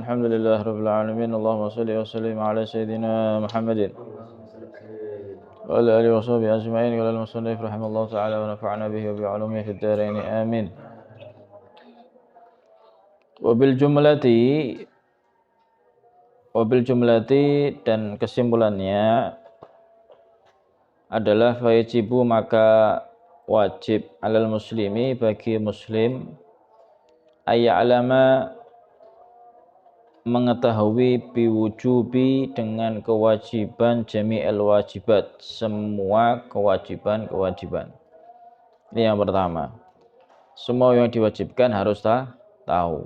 alhamdulillah rabbil alamin. Allahumma shalli wa sallim ala sayyidina Muhammadin wa ala alihi wa sahbihi ajma'in. Qala al-musannif rahimallahu ta'ala wa nafa'ana bihi wa bi 'ulumihi fid dharain. Amin. Wa bil jumlati dan kesimpulannya adalah fayajibu maka wajib alal muslimi bagi muslim ayya'lama mengetahui biwujubi dengan kewajiban jami'il wajibat, semua kewajiban-kewajiban. Ini yang pertama. Semua yang diwajibkan harus tahu.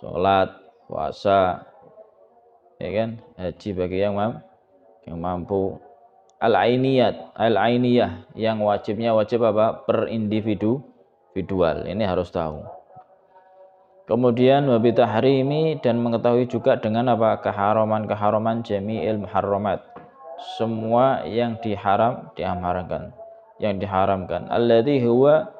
Salat, puasa, ya kan? Haji bagi yang mampu. Al-ainiyah yang wajibnya wajib apa? Per individual. Ini harus tahu. Kemudian wabi tahrimi dan mengetahui juga dengan apa? Keharaman jami'il muharramat. Semua yang diharamkan. Alladzi huwa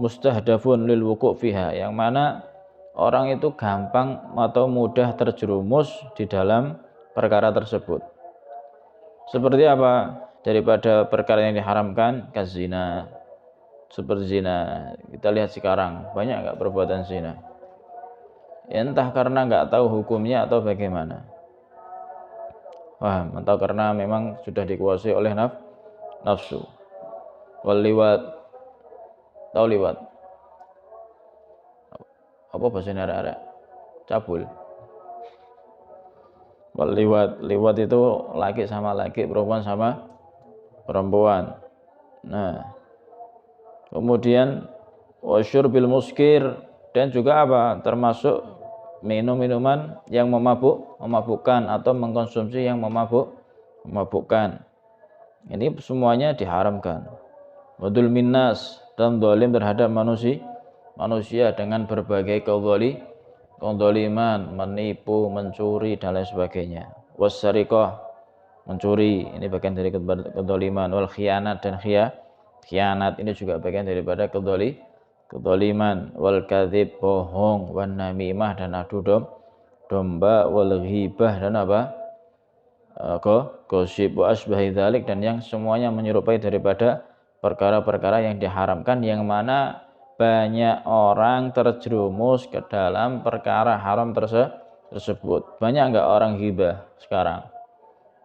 mustahdafun lil wuqu' fiha, yang mana orang itu gampang atau mudah terjerumus di dalam perkara tersebut. Seperti apa? Daripada perkara yang diharamkan, kazina. Seperti zina. Kita lihat sekarang, banyak enggak perbuatan zina? Entah karena enggak tahu hukumnya atau bagaimana. Paham? Atau karena memang sudah dikuasai oleh nafsu. Wal liwat. Tahu liwat? Apa bahasa arek-arek? Cabul. Wal liwat itu laki sama laki, perempuan sama perempuan. Nah, kemudian wasyurbil muskir, dan juga apa? Termasuk minum-minuman yang memabukkan atau mengkonsumsi yang memabukkan. Ini semuanya diharamkan. Wadul minnas, dan zalim terhadap manusia dengan berbagai kezaliman, menipu, mencuri dan lain sebagainya. Wassariqah, mencuri, ini bagian dari kezaliman. Wal khianat, dan khianat ini juga bagian daripada kezaliman. Wal kadzib, bohong. Wan namimah, dan adu domba. Wal ghibah, dan apa? Gosip. Wa asbahi dzalik, dan yang semuanya menyerupai daripada perkara-perkara yang diharamkan, yang mana banyak orang terjerumus ke dalam perkara haram tersebut. Banyak enggak orang ghibah sekarang?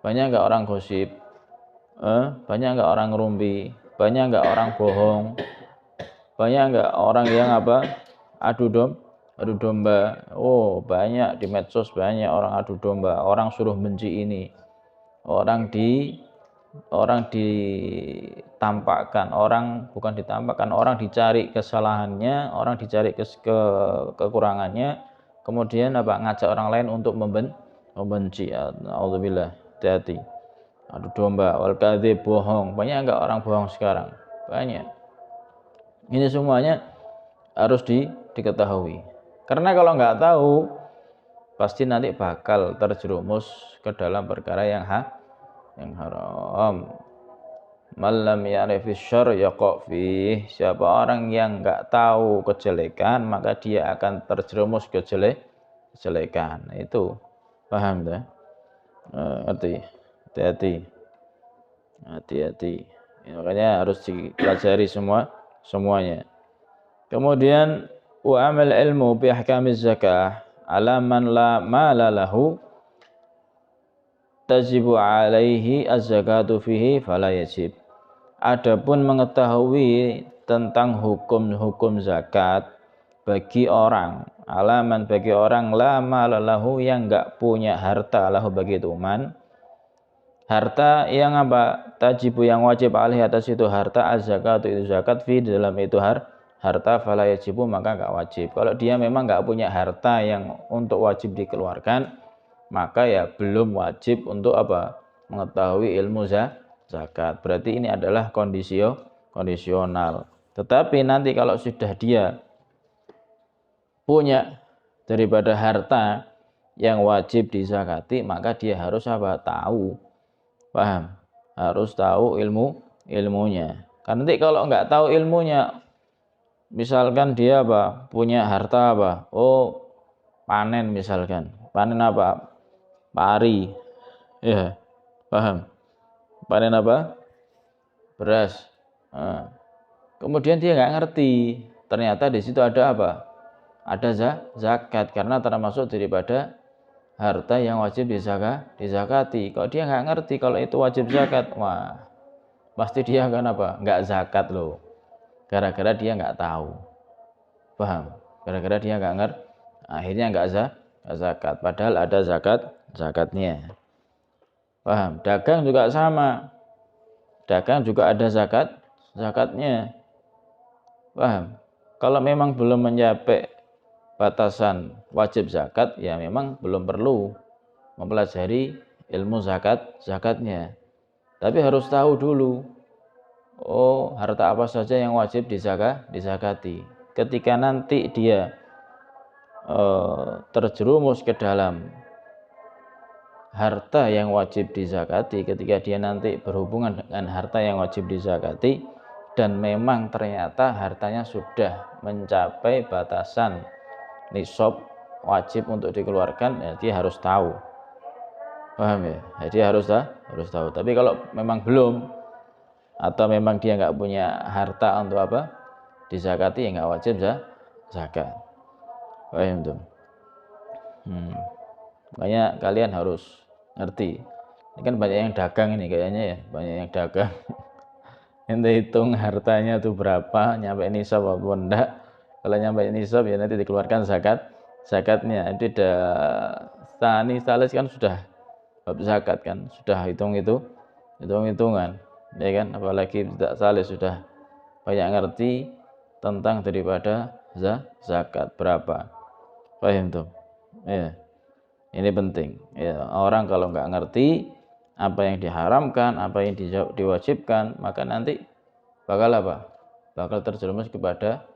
Banyak enggak orang gosip? Banyak enggak orang ngerumpi? Banyak enggak orang bohong? Banyak enggak orang yang apa? Adu domba. Oh, banyak di medsos, banyak orang adu domba. Orang suruh benci ini. Orang ditampakkan, bukan ditampakkan, orang dicari kesalahannya, orang dicari kekurangannya, kemudian apa? Ngajak orang lain untuk membenci. Auzubillah, hati-hati. Adu domba, wal kadzib, bohong. Banyak enggak orang bohong sekarang? Banyak. Ini semuanya harus diketahui. Karena kalau enggak tahu, pasti nanti bakal terjerumus ke dalam perkara yang haram. Malam ya'rifis syarr yaqa' fih. Siapa orang yang enggak tahu kejelekan, maka dia akan terjerumus ke kejelekan. Itu paham tak? Hati-hati. Makanya harus dipelajari semuanya. Kemudian wa amal ilmu bi ahkamiz zakah ala man la mala lahu tajibu alaihi az-zakatu fihi fala yajib. Adapun mengetahui tentang hukum zakat bagi orang, alaman bagi orang la malalahu, yang enggak punya harta, lahu bagi itu harta yang apa? Tajibu, yang wajib alaihi atas itu harta, az-zakatu itu zakat, fi dalam itu harta, fala yajibu maka enggak wajib. Kalau dia memang enggak punya harta yang untuk wajib dikeluarkan, maka ya belum wajib untuk apa? Mengetahui ilmu zakat. Berarti ini adalah kondisional. Tetapi nanti kalau sudah dia punya daripada harta yang wajib dizakati, maka dia harus apa? Tahu. Paham? Harus tahu ilmunya. Karena nanti kalau enggak tahu ilmunya, misalkan dia apa? Punya harta apa? Oh, panen misalkan. Panen apa? Pari. Ya, paham? Panen apa? Beras. Nah, kemudian dia nggak ngerti. Ternyata di situ ada apa? Ada zakat karena termasuk daripada harta yang wajib dizakati. Kalau dia nggak ngerti kalau itu wajib zakat, wah pasti dia akan apa? Nggak zakat loh. Gara-gara dia nggak tahu. Paham? Gara-gara dia nggak ngerti, akhirnya nggak zakat. Padahal ada zakatnya. Paham? Dagang juga sama. Dagang juga ada zakatnya. Paham? Kalau memang belum mencapai batasan wajib zakat, ya memang belum perlu mempelajari ilmu zakatnya. Tapi harus tahu dulu, oh harta apa saja yang wajib dizakati. Ketika nanti dia terjerumus ke dalam harta yang wajib dizakati, ketika dia nanti berhubungan dengan harta yang wajib dizakati dan memang ternyata hartanya sudah mencapai batasan nisab wajib untuk dikeluarkan, ya dia harus tahu. Paham ya? Jadi harus tahu. Tapi kalau memang belum, atau memang dia nggak punya harta untuk apa dizakati, ya nggak wajib zakat. Paham tuh? Makanya kalian harus ngerti. Ini kan banyak yang dagang ini kayaknya ya, banyak yang dagang. Ente hitung hartanya tuh berapa, nyampe nisab apa enggak. Kalau nyampe nisab ya nanti dikeluarkan zakatnya. Itu udah tani salis kan sudah bab zakat kan, sudah hitung-hitungan, ya kan? Apalagi tidak salis sudah banyak ngerti tentang daripada zakat berapa. Paham tuh? Ya. Ini penting. Ya, orang kalau nggak ngerti apa yang diharamkan, apa yang diwajibkan, maka nanti bakal apa? Bakal terjerumus kepada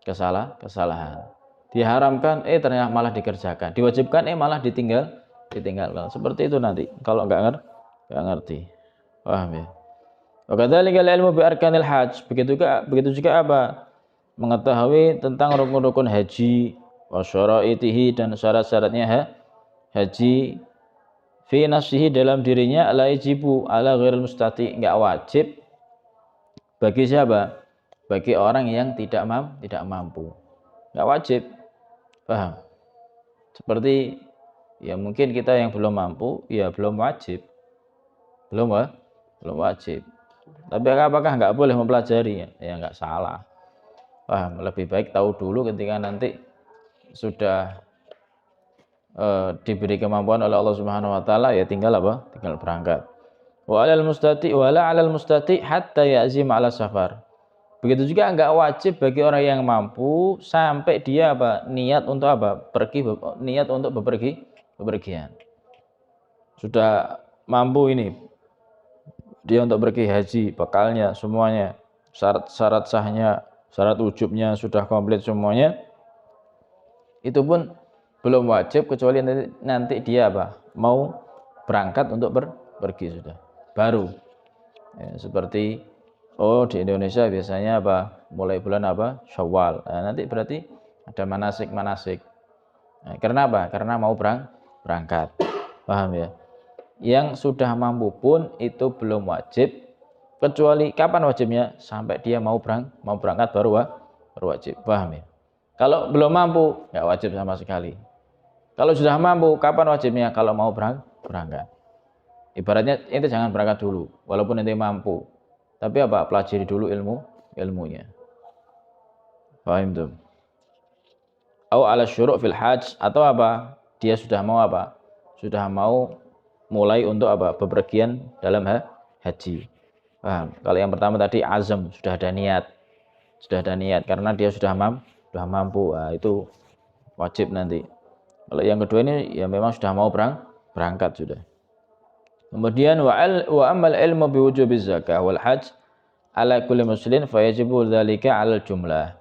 kesalahan. Diharamkan, ternyata malah dikerjakan. Diwajibkan, malah ditinggalkan. Seperti itu nanti. Kalau nggak ngerti. Paham ya? Wa kadzalika ilmu bi arkanil hajj. Begitu juga apa? Mengetahui tentang rukun-rukun haji, wa syaraitihi dan syarat-syaratnya haji, fi nafsihi dalam dirinya, la yajibu ala ghairil mustati, enggak wajib bagi siapa? Bagi orang yang tidak mampu. Enggak wajib. Paham? Seperti ya mungkin kita yang belum mampu, ya belum wajib. Belum wajib. Tapi apakah enggak boleh mempelajari? Ya enggak salah. Paham? Lebih baik tahu dulu ketika nanti sudah diberi kemampuan oleh Allah Subhanahu wa taala, ya tinggal apa? Tinggal berangkat. Wa 'alal mustati hatta ya'zim 'ala safar. Begitu juga enggak wajib bagi orang yang mampu sampai dia apa? Niat untuk apa? Niat untuk bepergian. Sudah mampu ini dia untuk pergi haji, bekalnya semuanya, syarat sahnya, syarat wujubnya sudah komplit semuanya. Itu pun belum wajib kecuali nanti dia apa? Mau berangkat untuk pergi sudah. Baru. Ya, seperti di Indonesia biasanya apa? Mulai bulan apa? Syawal. Nah, nanti berarti ada manasik. Nah, karena apa? Karena mau berangkat. Paham ya? Yang sudah mampu pun itu belum wajib, kecuali kapan wajibnya? Sampai dia mau berangkat baru wajib. Paham ya? Kalau belum mampu, nggak wajib sama sekali. Kalau sudah mampu, kapan wajibnya? Kalau mau berangkat. Ibaratnya ente jangan berangkat dulu, walaupun ente mampu. Tapi apa? Pelajari dulu ilmunya. Paham tuh? Au ala syuru' fil hajj, atau apa? Dia sudah mau apa? Sudah mau mulai untuk apa? Bepergian dalam haji. Paham? Kalau yang pertama tadi azam, sudah ada niat karena dia sudah mampu. Nah, itu wajib nanti. Kalau yang kedua ini ya memang sudah mau berangkat sudah. Kemudian wa amal ilmu biwujubiz zakah wal hajj ala kulli muslim fa yajibu dzalika 'alal jumlah.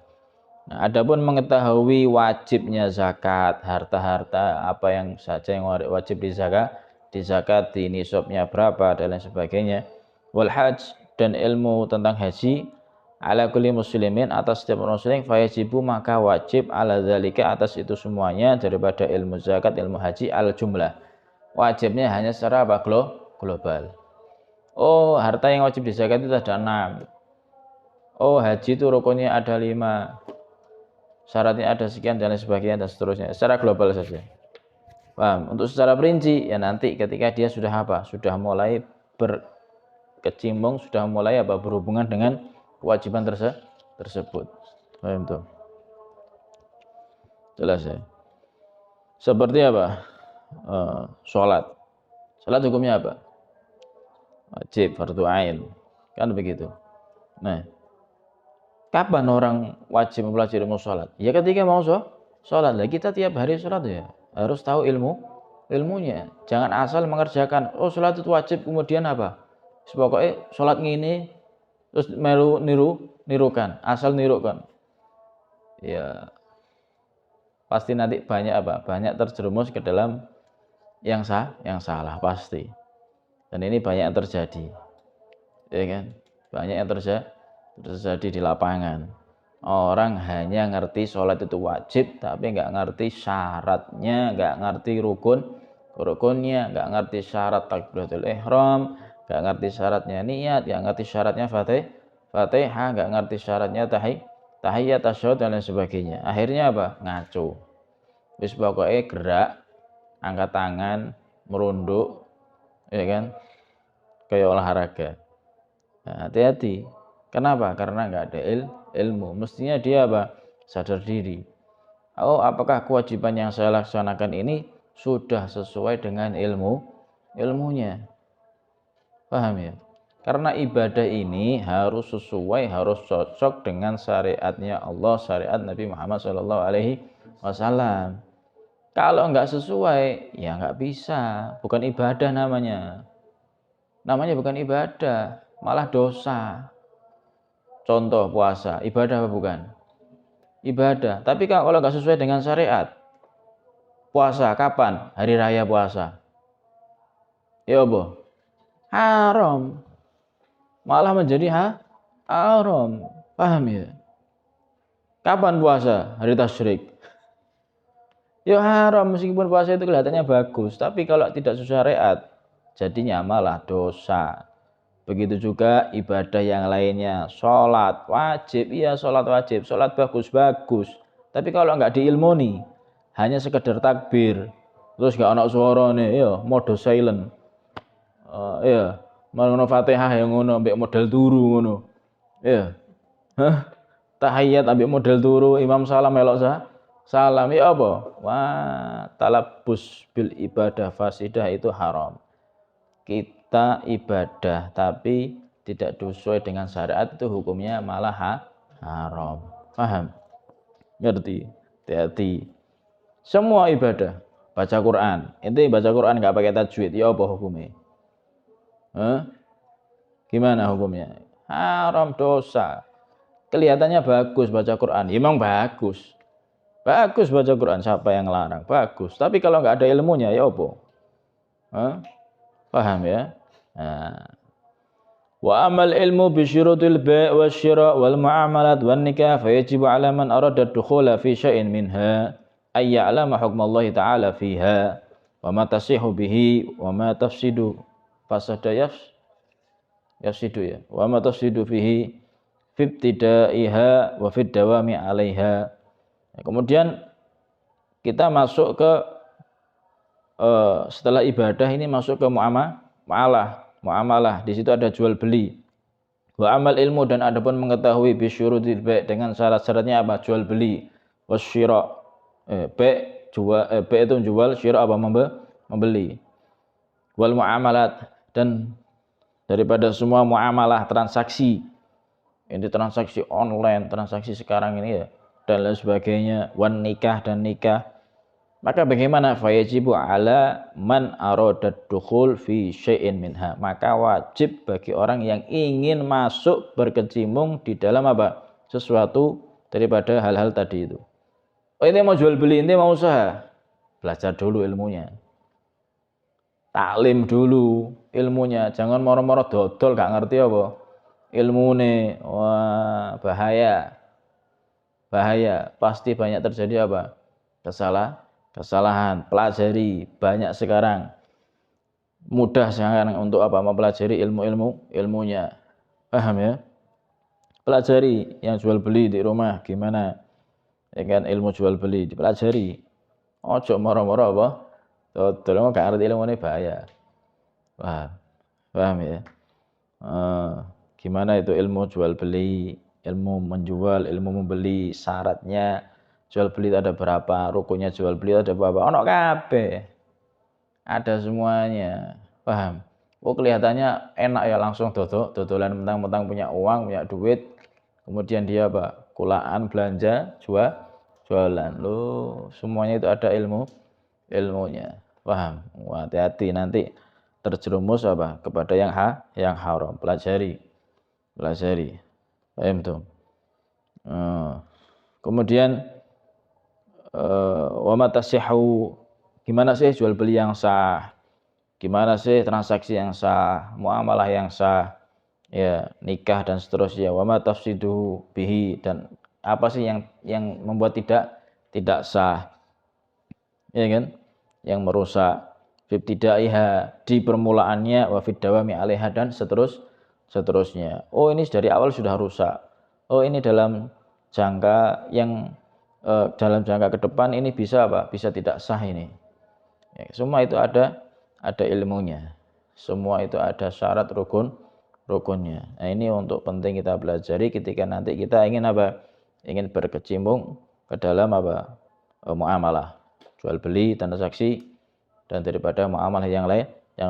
Nah, adapun mengetahui wajibnya zakat, harta-harta apa yang saja yang wajib dizakati, nisabnya berapa dan lain sebagainya. Wal hajj dan ilmu tentang haji ala kulli muslimin atas setiap muslim fayajibu maka wajib ala dzalika atas itu semuanya daripada ilmu zakat ilmu haji al jumlah wajibnya hanya secara apa global. Oh harta yang wajib dizakat itu ada 6. Oh haji itu rukunnya ada 5, syaratnya ada sekian dan lain sebagainya dan seterusnya secara global saja. Paham? Untuk secara perinci ya nanti ketika dia sudah apa? Sudah mulai berkecimpung, sudah mulai apa? Berhubungan dengan kewajiban tersebut. Paham tuh? Jelas ya. Seperti apa? Sholat. Sholat hukumnya apa? Wajib, fardu ain. Kan begitu. Nah, kapan orang wajib mempelajari ilmu sholat? Ya ketika mau sholat. Lah kita tiap hari sholat ya harus tahu ilmunya. Jangan asal mengerjakan. Oh sholat itu wajib kemudian apa? Pokoknya sholat ngini terus nirukan, asal nirukan. Ya pasti nanti banyak apa? Banyak terjerumus ke dalam yang salah pasti. Dan ini banyak yang terjadi. Ya kan? Banyak yang terjadi di lapangan. Orang hanya ngerti sholat itu wajib tapi nggak ngerti syaratnya, nggak ngerti rukunnya, nggak ngerti syarat takbiratul ihram, nggak ngerti syaratnya niat, nggak ngerti syaratnya fatihah, nggak ngerti syaratnya tahiyat tasyahud dan lain sebagainya. Akhirnya apa? Ngaco. Wis pokoknya gerak, angkat tangan, merunduk, ya kan? Kayak olahraga. Nah, hati-hati. Kenapa? Karena nggak ada ilmu. Mestinya dia apa? Sadar diri. Oh, apakah kewajiban yang saya laksanakan ini sudah sesuai dengan ilmunya? Paham ya? Karena ibadah ini harus sesuai, harus cocok dengan syariatnya Allah, syariat Nabi Muhammad SAW. Kalau nggak sesuai, ya nggak bisa. Bukan ibadah namanya. Namanya bukan ibadah, malah dosa. Contoh puasa, ibadah apa bukan? Ibadah. Tapi kalau nggak sesuai dengan syariat, puasa kapan? Hari raya puasa. Ya apa? Haram. Malah menjadi haram. Paham ya? Kapan puasa? Hari tasyrik. Ya haram meskipun puasa itu kelihatannya bagus, tapi kalau tidak sesuai syariat, jadinya malah dosa. Begitu juga ibadah yang lainnya, sholat wajib, iya sholat wajib, sholat bagus-bagus. Tapi kalau nggak diilmoni, hanya sekedar takbir, terus nggak ada suara nih, ya mode silent, ya ngono fatihah yang ngono, ambek model turu ngono, ya, tahiyat ambek model turu, imam salam melok salam, ya apa? Wah, talabus bil ibadah fasidah itu haram. Kita ibadah tapi tidak sesuai dengan syariat itu hukumnya malah haram. Paham? Ngerti? Hati-hati. Semua ibadah, baca Quran. Inti baca Quran nggak pakai tajwid, ya apa hukumnya? Gimana hukumnya? Haram, dosa. Kelihatannya bagus baca Quran, emang bagus. Bagus baca Quran, siapa yang larang? Bagus. Tapi kalau nggak ada ilmunya, ya apa? Paham ya? Nah. Wa amal ilmu bi syurutil bai' wasyira' wal muamalat wan nikah fayajibu 'ala man arada ad-dukhula fi syai'in minha ay ya'lama hukmallahi ta'ala fiha wa ma tasihu bihi wa ma tafsidu fasada yafsidu ya wa ma tafsidu fihi fi ibtidaiha wa fi dawami 'alaiha. Kemudian kita masuk ke setelah ibadah ini masuk ke muamalah. Di situ ada jual beli. Wa amal ilmu dan adapun mengetahui bisyurutil bai' dengan syarat-syaratnya apa? Jual beli. Wasyira' bai' itu jual, syira' apa? Membeli. Wal muamalat dan daripada semua muamalah transaksi. Ini transaksi online, transaksi sekarang ini ya dan lain sebagainya. Wan nikah dan nikah. Maka bagaimana? Fayajibu 'ala man arada dukhul fi syai'in minha. Maka wajib bagi orang yang ingin masuk berkecimpung di dalam apa? Sesuatu daripada hal-hal tadi itu. Oh ini mau jual beli, ini mau usaha. Belajar dulu ilmunya. Taklim dulu ilmunya. Jangan moro-moro dodol gak ngerti apa. Ilmune. Wah, bahaya. Bahaya, pasti banyak terjadi apa? Kesalahan. Pelajari, banyak sekarang. Mudah sekarang untuk apa? Mempelajari ilmunya. Paham ya? Pelajari yang jual beli di rumah gimana? Ya kan, ilmu jual beli dipelajari. Ojo moro-moro apa? Dodol gak ngerti ilmu ini bahaya. Paham ya? Gimana itu ilmu jual beli, ilmu menjual, ilmu membeli, syaratnya jual beli itu ada berapa, rukunnya jual beli itu ada berapa, ono kabeh, ada semuanya. Paham? Oh kelihatannya enak ya, langsung dodolan mentang-mentang punya uang, punya duit, kemudian dia apa? Kulaan belanja, jualan. Loh, semuanya itu ada ilmunya. Paham? Wah, hati-hati nanti terjerumus apa? Kepada yang haram. Pelajari. Paham tuh? Kemudian wa matasihu, gimana sih jual beli yang sah? Gimana sih transaksi yang sah, muamalah yang sah? Ya, nikah dan seterusnya. Wa matafsidu bihi, dan apa sih yang membuat tidak sah? Ya kan? Yang merusak fibtidaiha, di permulaannya, wa fid dawami 'alaiha, dan seterusnya. Oh, ini dari awal sudah rusak. Oh, ini dalam jangka ke depan ini bisa apa? Bisa tidak sah ini. Ya, semua itu ada ilmunya. Semua itu ada syarat rukunnya. Nah, ini untuk penting kita pelajari ketika nanti kita ingin apa? Ingin berkecimpung ke dalam apa? Muamalah, jual beli, transaksi, dan daripada muamalah yang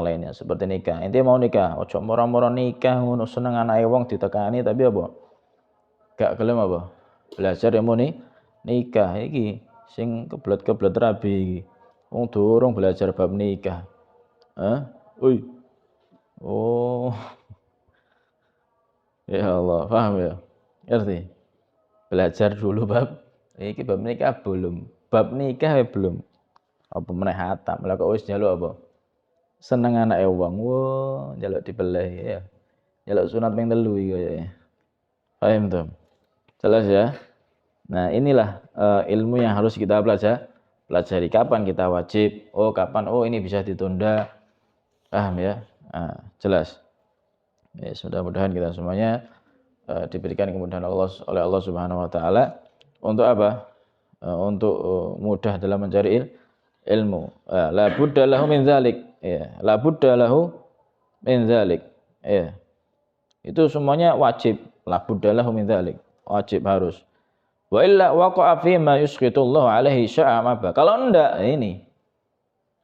lainnya seperti nikah. Intinya mau nikah, ojo moro-moro nikah ngono seneng anake wong ditekani tapi apa? Gak gelem apa? Belajar ilmu nikah iki sing kebelet-kebelet rabi iki. Wong durung belajar bab nikah. Hah? Oi. Oh, ya Allah, paham ya? Ngerti? Belajar dulu bab iki, bab nikah belum. Bab nikah belum. Apa meneh hatam. Lah kok wis njaluk apa? Seneng anake wong. Wah, njaluk dibeleh ya. Njaluk sunat ping 3 iki kaya. Paham tuh? Jelas ya? Nah, inilah ilmu yang harus kita pelajari. Kapan kita wajib? Oh, kapan? Oh, ini bisa ditunda. Paham ya? Nah, jelas. Ya, mudah-mudahan kita semuanya diberikan kemudahan oleh Allah Subhanahu wa taala untuk apa? Untuk mudah dalam mencari ilmu. La budda lahu min dzalik. Ya, la budda lahu min dzalik. Ya. Itu semuanya wajib. La budda lahu min dzalik. Wajib harus. Wa illa waqa'a fi ma yusqitullahu alaihi sya'a maba. Kalau enggak ini.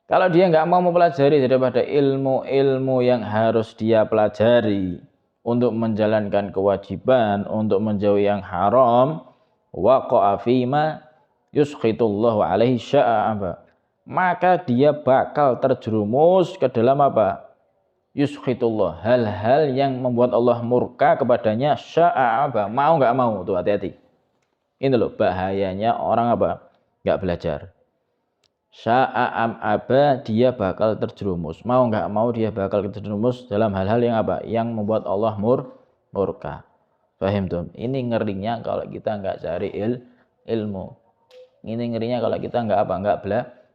Kalau dia enggak mau mempelajari daripada ilmu-ilmu yang harus dia pelajari untuk menjalankan kewajiban, untuk menjauhi yang haram, waqa'a fi ma yusqitullahu alaihi sya'a maba. Maka dia bakal terjerumus ke dalam apa? Yuskhitullah, hal-hal yang membuat Allah murka kepadanya, sya'a apa? Mau enggak mau, tuh hati-hati. Ini loh bahayanya orang apa? Enggak belajar. Sya'am aba, dia bakal terjerumus. Mau enggak mau dia bakal terjerumus dalam hal-hal yang apa? Yang membuat Allah murka. Paham tuh? Ini ngerinya kalau kita enggak cari ilmu. Ini ngerinya kalau kita enggak apa? Enggak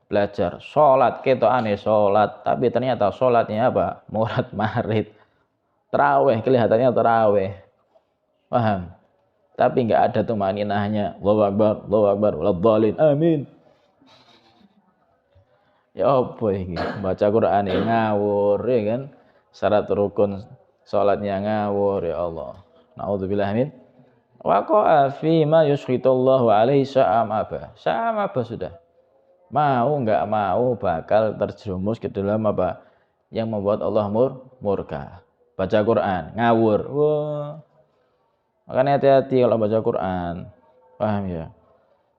belajar. Salat ketokane salat, tapi ternyata salatnya apa? Murat marit. Tarawih kelihatannya tarawih. Paham? Tapi enggak ada tumaninahnya. Allahu Akbar, Allahu Akbar, waladhdallin. Amin. Ya apa ini? Baca Quran ya ngawur ya kan? Syarat rukun salatnya ngawur ya Allah. Nauzubillah min. Waqa'a fi ma yuskhitullahu alaihi sya'am aba. Sya'am aba sudah. Mau enggak mau bakal terjerumus ke dalam apa? Yang membuat Allah murka. Baca Quran ngawur. Wah. Makanya hati-hati kalau baca Quran. Paham ya?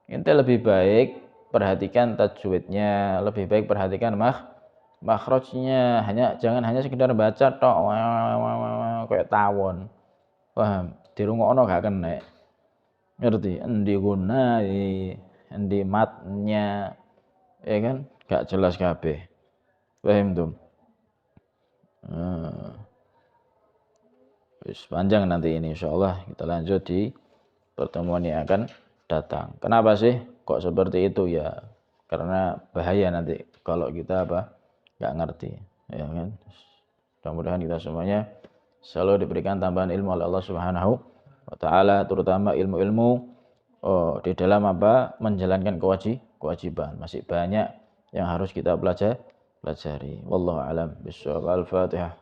Ente lebih baik perhatikan tajwidnya, lebih baik perhatikan makhrajnya, jangan hanya sekedar baca tok kayak tawon. Paham? Dirungokno gak kena. Ngerti? Endi gunai, endi matnya, ya kan? Gak jelas kabeh. Paham tuh? panjang nanti ini, insyaallah kita lanjut di pertemuan yang akan datang. Kenapa sih kok seperti itu ya? Karena bahaya nanti kalau kita nggak ngerti, ya kan? Mudah-mudahan kita semuanya selalu diberikan tambahan ilmu oleh Allah Subhanahu wa taala, terutama ilmu-ilmu di dalam menjalankan kewajiban. Masih banyak yang harus kita pelajari. Wallahu a'lam bishawab. Al-Fatihah.